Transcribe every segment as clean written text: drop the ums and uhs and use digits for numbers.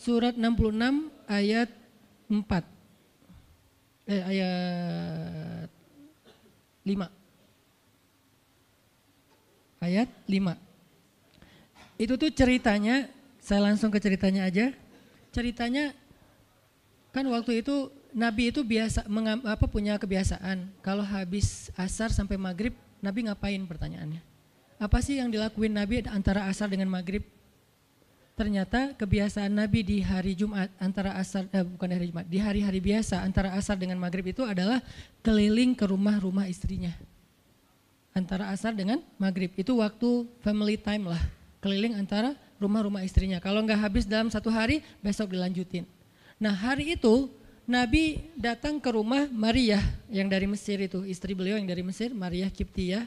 Surat 66 ayat 4. Ayat 5. Ayat 5. Itu tuh ceritanya, saya langsung ke ceritanya aja. Ceritanya kan waktu itu Nabi itu punya kebiasaan kalau habis asar sampai maghrib Nabi ngapain pertanyaannya? Apa sih yang dilakuin Nabi antara asar dengan maghrib? Ternyata kebiasaan Nabi di hari Jumat antara asar, bukan hari Jumat, di hari-hari biasa antara asar dengan maghrib itu adalah keliling ke rumah-rumah istrinya. Antara asar dengan maghrib itu waktu family time lah, keliling antara rumah-rumah istrinya. Kalau nggak habis dalam satu hari, besok dilanjutin. Nah hari itu Nabi datang ke rumah Maria yang dari Mesir itu, istri beliau yang dari Mesir, Maria Kiptiyah,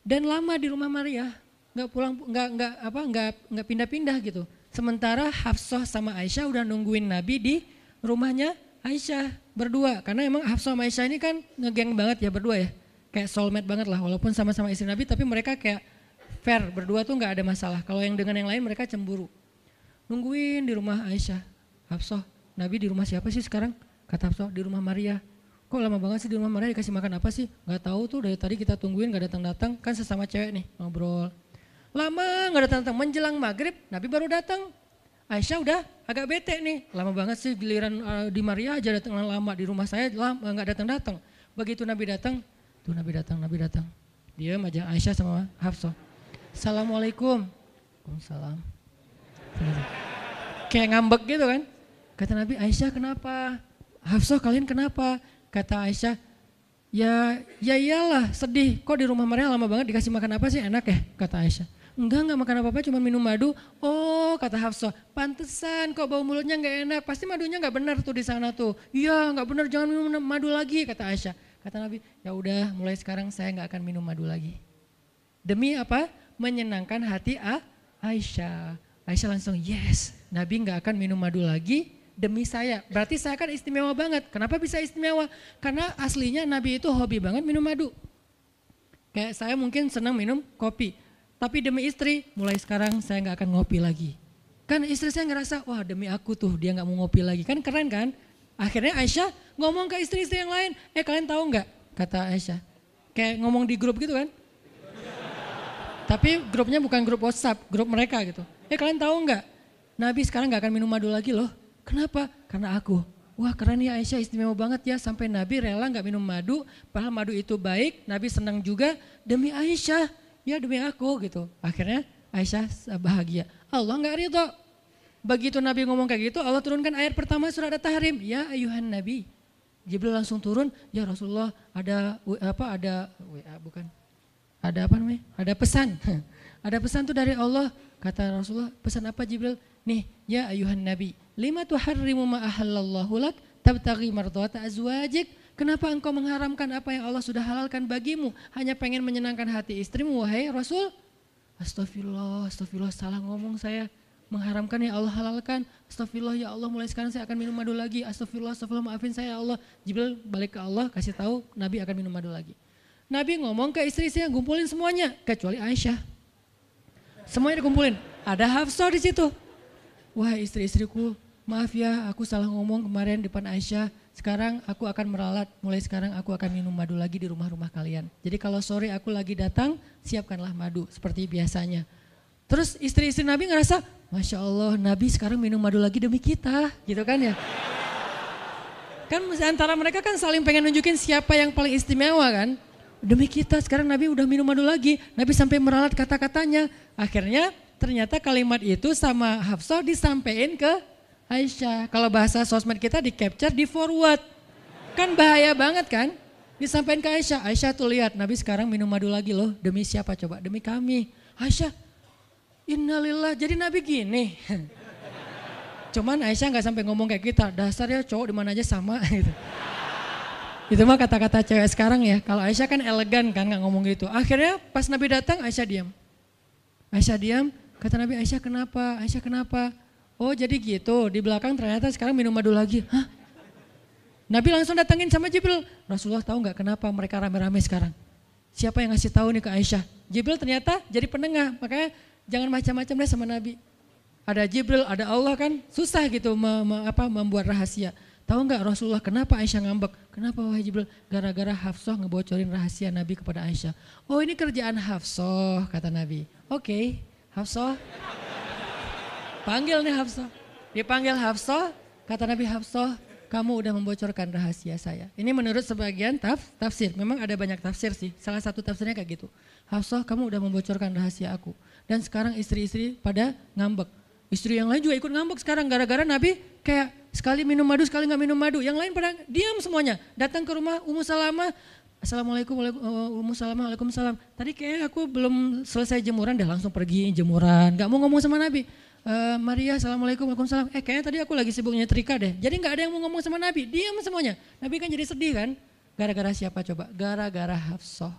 dan lama di rumah Maria, nggak pindah-pindah gitu. Sementara Hafsah sama Aisyah udah nungguin Nabi di rumahnya Aisyah berdua, karena emang Hafsah sama Aisyah ini kan ngegeng banget ya berdua ya. Kayak soulmate banget lah, walaupun sama-sama istri Nabi, tapi mereka kayak fair, berdua tuh nggak ada masalah. Kalau yang dengan yang lain mereka cemburu. Nungguin di rumah Aisyah, Hafsah, Nabi di rumah siapa sih sekarang? Kata Hafsah, di rumah Maria. Kok lama banget sih di rumah Maria, dikasih makan apa sih? Gak tahu tuh, dari tadi kita tungguin gak datang-datang, kan sesama cewek nih ngobrol. Lama gak datang-datang, menjelang maghrib Nabi baru datang. Aisyah udah agak bete nih, lama banget sih giliran di Maria aja datang lama, di rumah saya gak datang-datang. Begitu Nabi datang, tuh Nabi datang. Diam aja Aisyah sama Hafsah. Assalamualaikum. Waalaikumsalam. Kayak ngambek gitu kan. Kata Nabi, Aisyah kenapa? Hafsah kalian kenapa? Kata Aisyah, ya iyalah sedih. Kok di rumah Maria lama banget dikasih makan apa sih, enak ya? Kata Aisyah. Enggak makan apa-apa, cuma minum madu. Oh kata Hafsah, pantesan kok bau mulutnya gak enak. Pasti madunya gak benar tuh di sana tuh. Iya gak benar, jangan minum madu lagi kata Aisyah. Kata Nabi, ya udah mulai sekarang saya nggak akan minum madu lagi. Demi apa? Menyenangkan hati Aisyah. Aisyah langsung yes, Nabi nggak akan minum madu lagi demi saya. Berarti saya kan istimewa banget. Kenapa bisa istimewa? Karena aslinya Nabi itu hobi banget minum madu. Kayak saya mungkin senang minum kopi. Tapi demi istri, mulai sekarang saya nggak akan ngopi lagi. Kan istri saya ngerasa, wah demi aku tuh dia nggak mau ngopi lagi. Kan keren kan? Akhirnya Aisyah ngomong ke istri-istri yang lain, kalian tahu nggak? Kata Aisyah, kayak ngomong di grup gitu kan. Tapi grupnya bukan grup WhatsApp, grup mereka gitu. Kalian tahu nggak? Nabi sekarang nggak akan minum madu lagi loh. Kenapa? Karena aku. Wah keren ya Aisyah, istimewa banget ya. Sampai Nabi rela nggak minum madu, padahal madu itu baik. Nabi senang juga demi Aisyah, ya demi aku gitu. Akhirnya Aisyah bahagia. Allah nggak ridho. Begitu Nabi ngomong kayak gitu, Allah turunkan ayat pertama surat At-Tahrim. Ya ayuhan Nabi. Jibril langsung turun, ya Rasulullah ada pesan. Ada pesan tuh dari Allah. Kata Rasulullah, pesan apa Jibril? Nih, ya ayuhan Nabi. Lima tuharrimu ma ahallallahu lak tabtaghi mardhata azwajik. Kenapa engkau mengharamkan apa yang Allah sudah halalkan bagimu? Hanya pengen menyenangkan hati istrimu, wahai Rasul? Astagfirullah, salah ngomong saya. Mengharamkan ya Allah halalkan. Astagfirullah ya Allah, mulai sekarang saya akan minum madu lagi. Astagfirullah maafin saya ya Allah. Jibril balik ke Allah kasih tahu Nabi akan minum madu lagi. Nabi ngomong ke istri-istrinya, ngumpulin semuanya kecuali Aisyah. Semuanya dikumpulin. Ada Hafsah di situ. Wah istri-istriku, maaf ya aku salah ngomong kemarin depan Aisyah. Sekarang aku akan meralat, mulai sekarang aku akan minum madu lagi di rumah-rumah kalian. Jadi kalau sore aku lagi datang, siapkanlah madu seperti biasanya. Terus istri-istri Nabi ngerasa, Masya Allah Nabi sekarang minum madu lagi demi kita, gitu kan ya. Kan antara mereka kan saling pengen nunjukin siapa yang paling istimewa kan. Demi kita sekarang Nabi udah minum madu lagi, Nabi sampai meralat kata-katanya. Akhirnya ternyata kalimat itu sama Hafsah disampaikan ke Aisyah. Kalau bahasa sosmed kita di capture, di forward. Kan bahaya banget kan. Disampaikan ke Aisyah, Aisyah tuh lihat Nabi sekarang minum madu lagi loh. Demi siapa coba? Demi kami. Aisyah, innalillah, jadi Nabi gini. Cuman Aisyah gak sampai ngomong kayak kita, dasar ya cowok dimana aja sama gitu. Itu mah kata-kata cewek sekarang ya. Kalau Aisyah kan elegan kan gak ngomong gitu. Akhirnya pas Nabi datang Aisyah diam. Aisyah diam, kata Nabi, Aisyah kenapa? Aisyah kenapa? Oh jadi gitu, di belakang ternyata sekarang minum madu lagi. Hah? Nabi langsung datangin sama Jibril. Rasulullah tahu gak kenapa mereka rame-rame sekarang? Siapa yang ngasih tahu nih ke Aisyah? Jibril ternyata jadi penengah, makanya jangan macam-macam deh sama Nabi. Ada Jibril, ada Allah kan, susah gitu membuat rahasia. Tahu nggak Rasulullah kenapa Aisyah ngambek? Kenapa wahai Jibril? Gara-gara Hafsah ngebocorin rahasia Nabi kepada Aisyah. Oh ini kerjaan Hafsah kata Nabi. Oke, Hafsah. Panggil nih Hafsah. Dipanggil Hafsah, kata Nabi Hafsah, kamu udah membocorkan rahasia saya. Ini menurut sebagian tafsir. Memang ada banyak tafsir sih. Salah satu tafsirnya kayak gitu. Hafsah, kamu udah membocorkan rahasia aku. Dan sekarang istri-istri pada ngambek. Istri yang lain juga ikut ngambek sekarang gara-gara Nabi kayak sekali minum madu, sekali nggak minum madu. Yang lain pada diam semuanya. Datang ke rumah Ummu Salamah. Assalamualaikum, Ummu Salamah, waalaikumsalam. Tadi kayak aku belum selesai jemuran, dah langsung pergi jemuran. Gak mau ngomong sama Nabi. Maria, assalamualaikum, waalaikumsalam. Kayaknya tadi aku lagi sibuk nyetrika deh. Jadi gak ada yang mau ngomong sama Nabi. Diam semuanya. Nabi kan jadi sedih kan. Gara-gara siapa coba? Gara-gara Hafsah.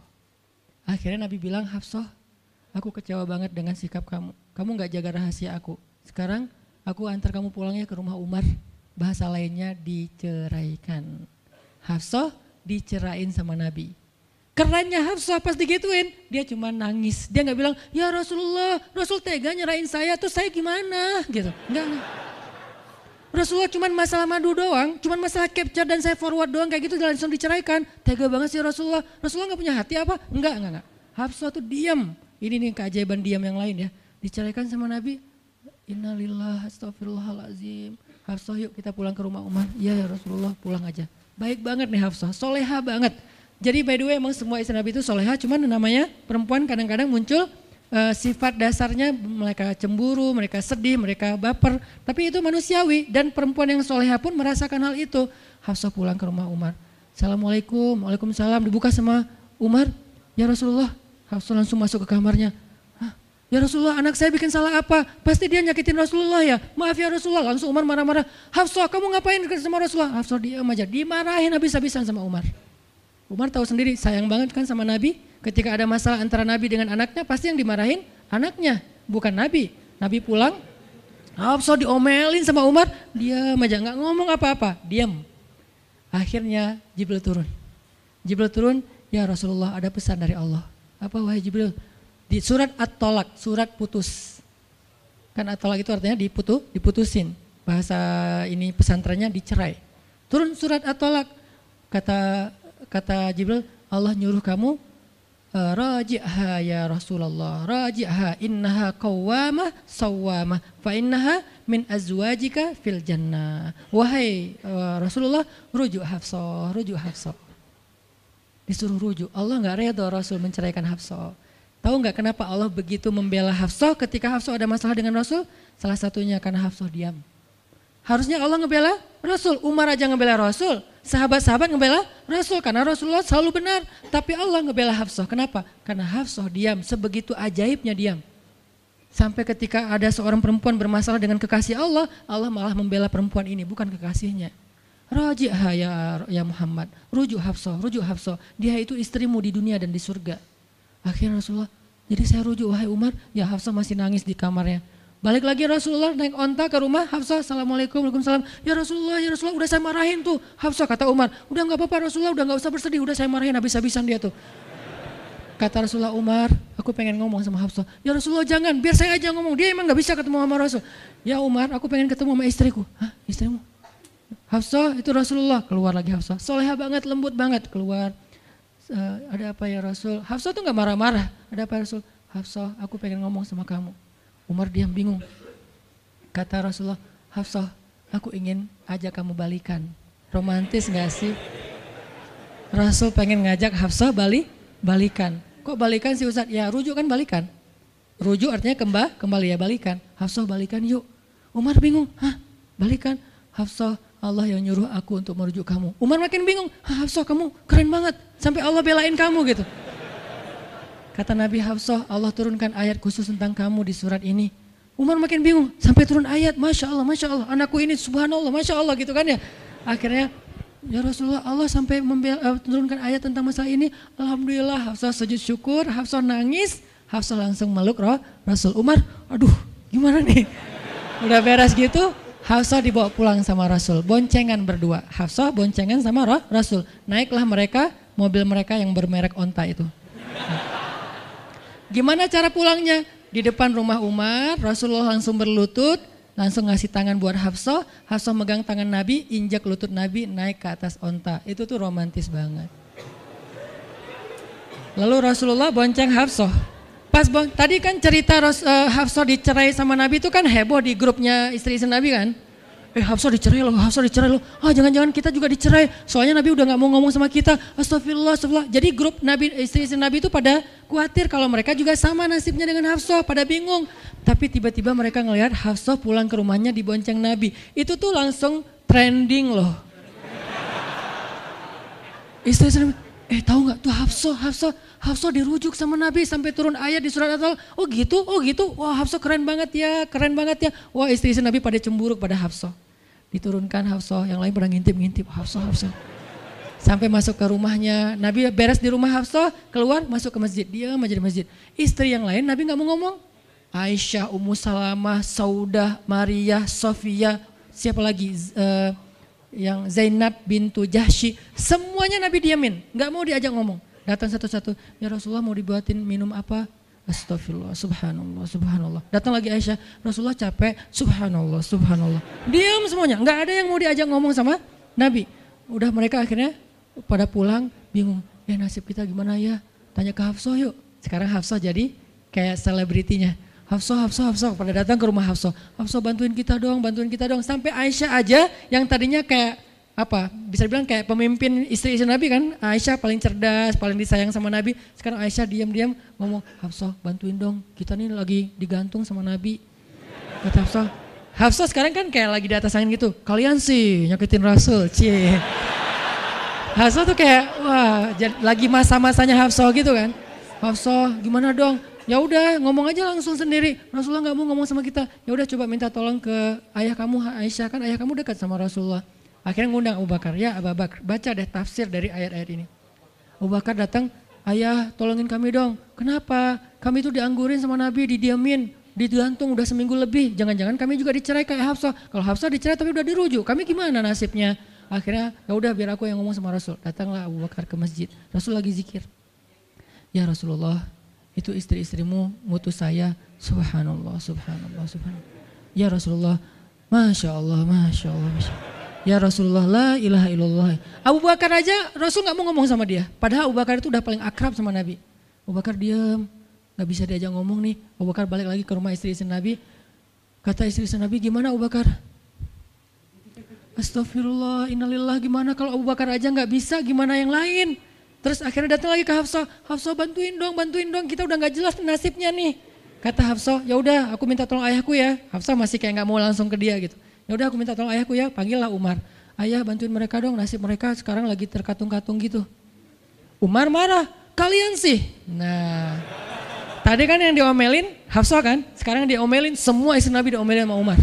Akhirnya Nabi bilang, Hafsah, aku kecewa banget dengan sikap kamu. Kamu gak jaga rahasia aku. Sekarang aku antar kamu pulangnya ke rumah Umar. Bahasa lainnya diceraikan. Hafsah dicerain sama Nabi. Kerennya Hafsah pas digituin, dia cuma nangis. Dia gak bilang, ya Rasulullah, Rasul tega nyerain saya, terus saya gimana? Gitu. Enggak. Rasulullah cuma masalah madu doang, cuma masalah capture dan saya forward doang kayak gitu langsung diceraikan. Tega banget sih Rasulullah. Rasulullah gak punya hati apa? Enggak. Hafsah tuh diam. Ini nih keajaiban diam yang lain ya. Diceraikan sama Nabi. Innalillah, astagfirullahaladzim. Hafsah yuk kita pulang ke rumah Umar. Iya ya Rasulullah, pulang aja. Baik banget nih Hafsah, soleha banget. Jadi by the way emang semua istri Nabi itu soleha, cuman namanya perempuan kadang-kadang muncul sifat dasarnya mereka cemburu, mereka sedih, mereka baper. Tapi itu manusiawi dan perempuan yang soleha pun merasakan hal itu. Hafsah pulang ke rumah Umar. Assalamualaikum, waalaikumsalam, dibuka sama Umar. Ya Rasulullah, Hafsah langsung masuk ke kamarnya. Ya Rasulullah, anak saya bikin salah apa? Pasti dia nyakitin Rasulullah ya. Maaf ya Rasulullah. Langsung Umar marah-marah. Hafsah, kamu ngapain sama Rasulullah? Hafsah diam aja. Dimarahin habis-habisan sama Umar. Umar tahu sendiri sayang banget kan sama Nabi. Ketika ada masalah antara Nabi dengan anaknya, pasti yang dimarahin anaknya, bukan Nabi. Nabi pulang, Hafsah diomelin sama Umar. Diam aja, nggak ngomong apa-apa. Diam. Akhirnya Jibril turun. Jibril turun, ya Rasulullah ada pesan dari Allah. Apa wahai Jibril? Di surat At-Tolak, surat putus. Kan At-Tolak itu artinya diputusin. Bahasa ini pesantrennya dicerai. Turun surat At-Tolak. Kata Jibril, Allah nyuruh kamu raji'ha ya Rasulullah. Raji'ha innaha qawwamah sawwamah fa innaha min azwajika fil jannah. Wahai Rasulullah, rujuk Hafsah, rujuk Hafsah. Disuruh rujuk. Allah enggak redha Rasul menceraikan Hafsah. Tahu nggak kenapa Allah begitu membela Hafsah ketika Hafsah ada masalah dengan Rasul? Salah satunya karena Hafsah diam. Harusnya Allah ngebela Rasul, Umar aja ngebela Rasul, sahabat-sahabat ngebela Rasul karena Rasulullah selalu benar. Tapi Allah ngebela Hafsah, kenapa? Karena Hafsah diam, sebegitu ajaibnya diam. Sampai ketika ada seorang perempuan bermasalah dengan kekasih Allah, Allah malah membela perempuan ini, bukan kekasihnya. Raji'ha ya Muhammad, rujuk Hafsah, dia itu istrimu di dunia dan di surga. Akhirnya Rasulullah, jadi saya rujuk wahai Umar, ya Hafsah masih nangis di kamarnya. Balik lagi Rasulullah naik onta ke rumah Hafsah, assalamualaikum, waalaikumsalam. Ya Rasulullah, udah saya marahin tuh. Hafsah kata Umar, udah gak apa-apa Rasulullah, udah gak usah bersedih, udah saya marahin habis-habisan dia tuh. Kata Rasulullah, Umar, aku pengen ngomong sama Hafsah. Ya Rasulullah jangan, biar saya aja ngomong, dia emang gak bisa ketemu sama Rasul. Ya Umar, aku pengen ketemu sama istriku. Hah, istrimu? Hafsah itu Rasulullah, keluar lagi Hafsah. Soleha banget, lembut banget, keluar. Ada apa ya Rasul? Hafsah tuh gak marah-marah. Ada apa ya Rasul? Hafsah, aku pengen ngomong sama kamu. Umar diam bingung. Kata Rasulullah, Hafsah, aku ingin ajak kamu balikan. Romantis gak sih? Rasul pengen ngajak Hafsah balikan. Kok balikan sih Ustaz? Ya rujuk kan balikan. Rujuk artinya kembali ya balikan. Hafsah balikan yuk. Umar bingung, hah balikan? Hafsah, Allah yang nyuruh aku untuk merujuk kamu. Umar makin bingung, Hafsah kamu keren banget, sampai Allah belain kamu gitu. Kata Nabi, Hafsah, Allah turunkan ayat khusus tentang kamu di surat ini. Umar makin bingung, sampai turun ayat, Masya Allah, anakku ini subhanallah, Masya Allah gitu kan ya. Akhirnya, ya Rasulullah, Allah sampai turunkan ayat tentang masalah ini. Alhamdulillah, Hafsah sujud syukur, Hafsah nangis, Hafsah langsung meluk Rasul. Umar, aduh gimana nih, udah beres gitu. Hafsah dibawa pulang sama Rasul, boncengan berdua. Hafsah boncengan sama Rasul. Naiklah mereka, mobil mereka yang bermerek onta itu. Gimana cara pulangnya? di depan rumah Umar, Rasulullah langsung berlutut, langsung ngasih tangan buat Hafsah, Hafsah megang tangan Nabi, injak lutut Nabi, naik ke atas onta. Itu tuh romantis banget. Lalu Rasulullah bonceng Hafsah. Tadi kan cerita Hafsah dicerai sama Nabi itu kan heboh di grupnya istri-istri Nabi kan. Hafsah dicerai loh, Hafsah dicerai loh. Jangan-jangan kita juga dicerai. Soalnya Nabi udah gak mau ngomong sama kita. Astagfirullah, astagfirullah. Jadi grup Nabi, istri-istri Nabi itu pada khawatir kalau mereka juga sama nasibnya dengan Hafsah, pada bingung. Tapi tiba-tiba mereka ngelihat Hafsah pulang ke rumahnya dibonceng Nabi. Itu tuh langsung trending loh. Istri-istri Nabi, tahu nggak tuh Hafsah dirujuk sama Nabi sampai turun ayat di surat At-Talaq. Oh gitu. Wah Hafsah keren banget ya. Wah istri-istri Nabi pada cemburu pada Hafsah. Diturunkan Hafsah, yang lain pada ngintip Hafsah. Sampai masuk ke rumahnya, Nabi beres di rumah Hafsah, keluar masuk ke masjid, diam aja di masjid. Istri yang lain Nabi nggak mau ngomong. Aisyah, Ummu Salamah, Saudah, Maria, Sofia, siapa lagi? Yang Zainab bintu Jahsy, semuanya Nabi diamin, nggak mau diajak ngomong. Datang satu-satu, ya Rasulullah mau dibuatin minum apa? Astagfirullah, subhanallah. Datang lagi Aisyah, Rasulullah capek, subhanallah. Diam semuanya, nggak ada yang mau diajak ngomong sama Nabi. Udah mereka akhirnya pada pulang, bingung, nasib kita gimana ya? Tanya ke Hafsah yuk. Sekarang Hafsah jadi kayak selebritinya. Hafsah, pada datang ke rumah Hafsah. Hafsah bantuin kita dong. Sampai Aisyah aja yang tadinya kayak bisa dibilang kayak pemimpin istri-istri Nabi kan. Aisyah paling cerdas, paling disayang sama Nabi. Sekarang Aisyah diam-diam ngomong, Hafsah bantuin dong. Kita nih lagi digantung sama Nabi. Kata Hafsah. Hafsah sekarang kan kayak lagi di atas angin gitu. Kalian sih nyakitin Rasul, cie. Hafsah tuh kayak wah lagi masa-masanya Hafsah gitu kan. Hafsah gimana dong? Ya udah ngomong aja langsung sendiri. Rasulullah nggak mau ngomong sama kita. Ya udah coba minta tolong ke ayah kamu Aisyah, kan ayah kamu dekat sama Rasulullah. Akhirnya ngundang Abu Bakar. Ya Abu Bakar, baca deh tafsir dari ayat-ayat ini. Abu Bakar datang, ayah tolongin kami dong. Kenapa? Kami tuh dianggurin sama Nabi, didiamin, digantung udah seminggu lebih. Jangan-jangan kami juga dicerai kayak Hafsah. Kalau Hafsah dicerai tapi udah dirujuk, kami gimana nasibnya? Akhirnya ya udah biar aku yang ngomong sama Rasul. Datanglah Abu Bakar ke masjid. Rasul lagi zikir. Ya Rasulullah, itu istri-istrimu ngutus saya, subhanallah. Ya Rasulullah, Masya Allah. Ya Rasulullah, la ilaha illallah. Abu Bakar aja Rasul gak mau ngomong sama dia. Padahal Abu Bakar itu udah paling akrab sama Nabi. Abu Bakar diam, gak bisa diajak ngomong nih. Abu Bakar balik lagi ke rumah istri-istri Nabi. Kata istri-istri Nabi, gimana Abu Bakar? Astagfirullah, innalillah, gimana kalau Abu Bakar aja gak bisa, gimana yang lain? Terus akhirnya datang lagi ke Hafsah, Hafsah bantuin dong, kita udah nggak jelas nasibnya nih. Kata Hafsah, ya udah aku minta tolong ayahku ya. Hafsah masih kayak nggak mau langsung ke dia gitu. Ya udah aku minta tolong ayahku ya, panggillah Umar. Ayah bantuin mereka dong, nasib mereka sekarang lagi terkatung-katung gitu. Umar marah, kalian sih. Nah, tadi kan yang diomelin Hafsah kan, sekarang diomelin semua istri Nabi diomelin sama Umar.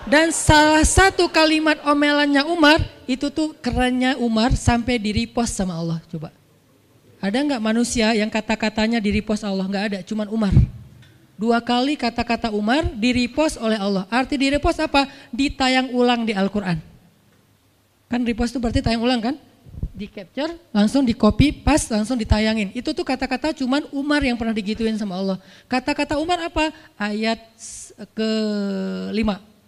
Dan salah satu kalimat omelannya Umar, itu tuh kerennya Umar sampai di-repost sama Allah. Coba. Ada nggak manusia yang kata-katanya di-repost Allah? Nggak ada, cuman Umar. 2 kali kata-kata Umar di-repost oleh Allah. Arti di-repost apa? Ditayang ulang di Al-Quran. Kan repost itu berarti tayang ulang kan? Di-capture, langsung di-copy, paste, langsung ditayangin. Itu tuh kata-kata cuman Umar yang pernah digituin sama Allah. Kata-kata Umar apa? Ayat ke-5.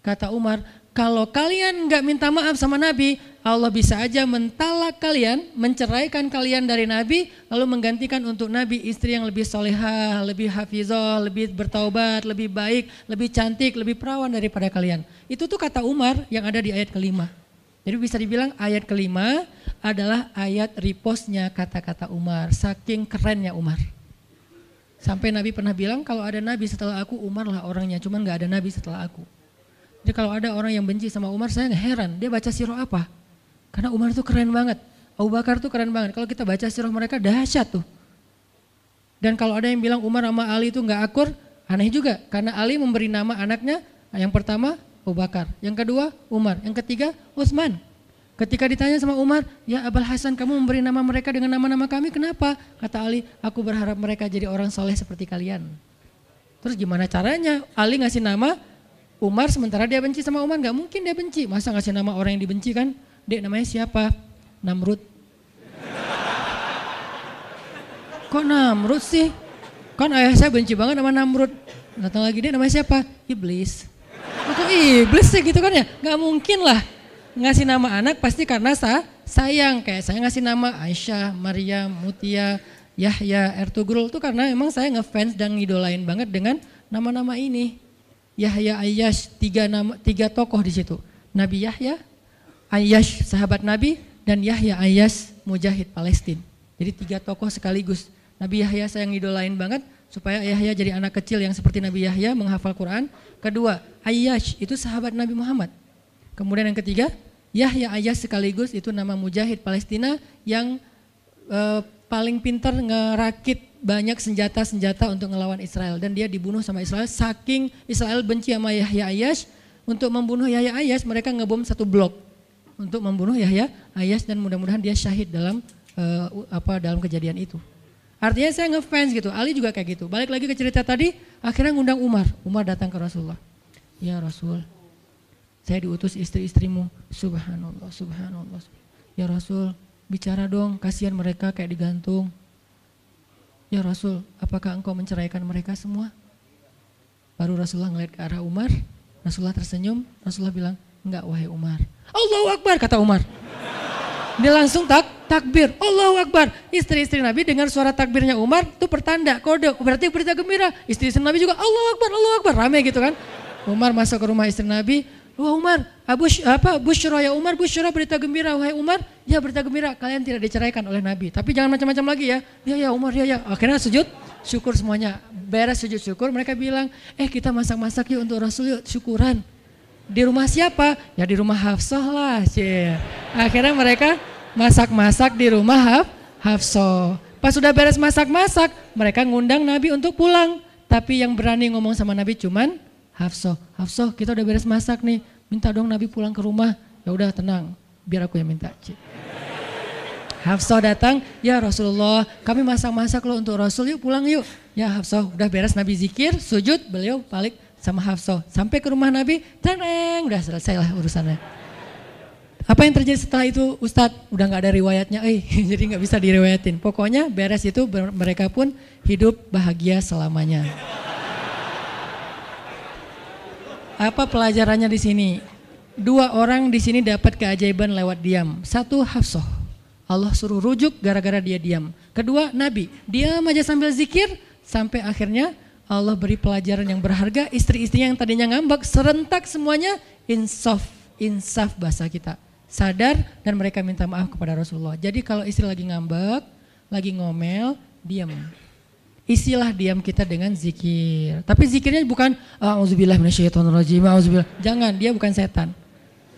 Kata Umar, kalau kalian gak minta maaf sama Nabi, Allah bisa aja mentalak kalian, menceraikan kalian dari Nabi, lalu menggantikan untuk Nabi istri yang lebih solehah, lebih hafizah, lebih bertaubat, lebih baik, lebih cantik, lebih perawan daripada kalian. Itu tuh kata Umar yang ada di ayat ke-5. Jadi bisa dibilang ayat ke-5 adalah ayat repostnya kata-kata Umar, saking kerennya Umar. Sampai Nabi pernah bilang kalau ada Nabi setelah aku, Umar lah orangnya, cuman gak ada Nabi setelah aku. Jadi kalau ada orang yang benci sama Umar, saya heran, dia baca sirah apa? Karena Umar itu keren banget, Abu Bakar itu keren banget. Kalau kita baca sirah mereka dahsyat tuh. Dan kalau ada yang bilang Umar sama Ali itu gak akur, aneh juga. Karena Ali memberi nama anaknya, yang pertama Abu Bakar, yang kedua Umar, yang ketiga Utsman. Ketika ditanya sama Umar, ya Abul Hasan kamu memberi nama mereka dengan nama-nama kami, kenapa? Kata Ali, aku berharap mereka jadi orang soleh seperti kalian. Terus gimana caranya? Ali ngasih nama Umar sementara dia benci sama Umar, gak mungkin dia benci. Masa ngasih nama orang yang dibenci kan? Dek namanya siapa? Namrud. Kok Namrud sih? Kan ayah saya benci banget sama Namrud. Datang lagi dia namanya siapa? Iblis. Kok iblis sih gitu kan ya? Gak mungkin lah ngasih nama anak pasti karena sayang. Kayak saya ngasih nama Aisyah, Maryam, Mutia, Yahya, Ertugrul itu karena memang saya ngefans dan ngidolain banget dengan nama-nama ini. Yahya, Ayyash, tiga tokoh di situ. Nabi Yahya, Ayyash sahabat Nabi, dan Yahya Ayyash mujahid Palestina. Jadi 3 tokoh sekaligus. Nabi Yahya saya ngidolain banget supaya Yahya jadi anak kecil yang seperti Nabi Yahya menghafal Quran. Kedua, Ayyash itu sahabat Nabi Muhammad. Kemudian yang ketiga, Yahya Ayyash sekaligus itu nama mujahid Palestina yang paling pintar ngerakit banyak senjata-senjata untuk ngelawan Israel. Dan dia dibunuh sama Israel, saking Israel benci sama Yahya Ayyash. Untuk membunuh Yahya Ayyash mereka ngebom 1 blok untuk membunuh Yahya Ayyash dan mudah-mudahan dia syahid dalam dalam kejadian itu. Artinya saya ngefans gitu. Ali juga kayak gitu. Balik lagi ke cerita tadi, akhirnya ngundang Umar. Umar datang ke Rasulullah. Ya Rasul, saya diutus istri-istrimu. Subhanallah, subhanallah. Ya Rasul, bicara dong, kasihan mereka kayak digantung. Ya Rasul, apakah engkau menceraikan mereka semua? Baru Rasulullah ngeliat ke arah Umar. Rasulullah tersenyum. Rasulullah bilang, enggak wahai Umar. Allahu Akbar, kata Umar. Dia langsung takbir, Allahu Akbar. Istri-istri Nabi dengar suara takbirnya Umar, itu pertanda, kode, berarti berita gembira. Istri-istri Nabi juga Allahu Akbar, rame gitu kan. Umar masuk ke rumah istri Nabi, wah Umar, Busyra ya Umar, Busyra berita gembira, wahai Umar, ya berita gembira, kalian tidak diceraikan oleh Nabi. Tapi jangan macam-macam lagi ya. Ya Umar, ya. Akhirnya sujud syukur semuanya. Beres sujud syukur, mereka bilang, kita masak-masak yuk untuk Rasul yuk, syukuran. Di rumah siapa? Ya di rumah Hafsah lah. Akhirnya mereka masak-masak di rumah Hafsah. Pas sudah beres masak-masak, mereka ngundang Nabi untuk pulang. Tapi yang berani ngomong sama Nabi cuman Hafsah. Hafsah, kita udah beres masak nih. Minta dong Nabi pulang ke rumah. Ya udah tenang, biar aku yang minta. Hafsah datang, ya Rasulullah, kami masak-masak loh untuk Rasul, yuk pulang yuk. Ya Hafsah, udah beres Nabi zikir, sujud, beliau balik sama Hafsah. Sampai ke rumah Nabi, tenang, udah selesai lah urusannya. Apa yang terjadi setelah itu Ustadz? Udah gak ada riwayatnya, jadi gak bisa diriwayatin. Pokoknya beres itu mereka pun hidup bahagia selamanya. Apa pelajarannya di sini? 2 orang di sini dapat keajaiban lewat diam. 1 Hafsah, Allah suruh rujuk gara-gara dia diam. Kedua Nabi, diam aja sambil zikir sampai akhirnya Allah beri pelajaran yang berharga. Istri-istrinya yang tadinya ngambek serentak semuanya insaf bahasa kita. Sadar dan mereka minta maaf kepada Rasulullah. Jadi kalau istri lagi ngambek, lagi ngomel, diam. Isilah diam kita dengan zikir. Tapi zikirnya bukan auzubillah minasyaitonirrajim, auzubillah. Jangan, dia bukan setan.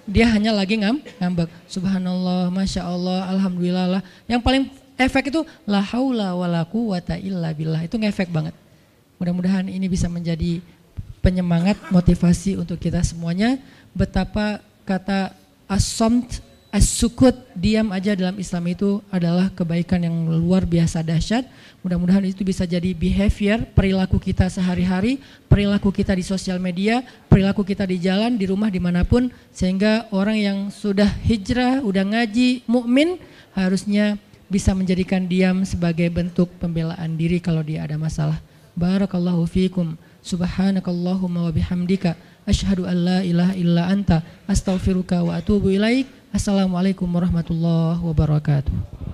Dia hanya lagi ngambek. Subhanallah, Masya Allah, Alhamdulillah lah. Yang paling efek itu la haula wala quwata illa billah. Itu ngefek banget. Mudah-mudahan ini bisa menjadi penyemangat, motivasi untuk kita semuanya. Betapa kata as-samt, as-sukut, diam aja dalam Islam itu adalah kebaikan yang luar biasa dahsyat. Mudah-mudahan itu bisa jadi behavior, perilaku kita sehari-hari, perilaku kita di sosial media, perilaku kita di jalan, di rumah, dimanapun. Sehingga orang yang sudah hijrah, udah ngaji, mukmin harusnya bisa menjadikan diam sebagai bentuk pembelaan diri kalau dia ada masalah. Barakallahu fiikum, subhanakallahumma wa bihamdika, asyhadu an la ilaha illa anta, astaghfiruka wa atubu ilaik. Assalamualaikum warahmatullahi wabarakatuh.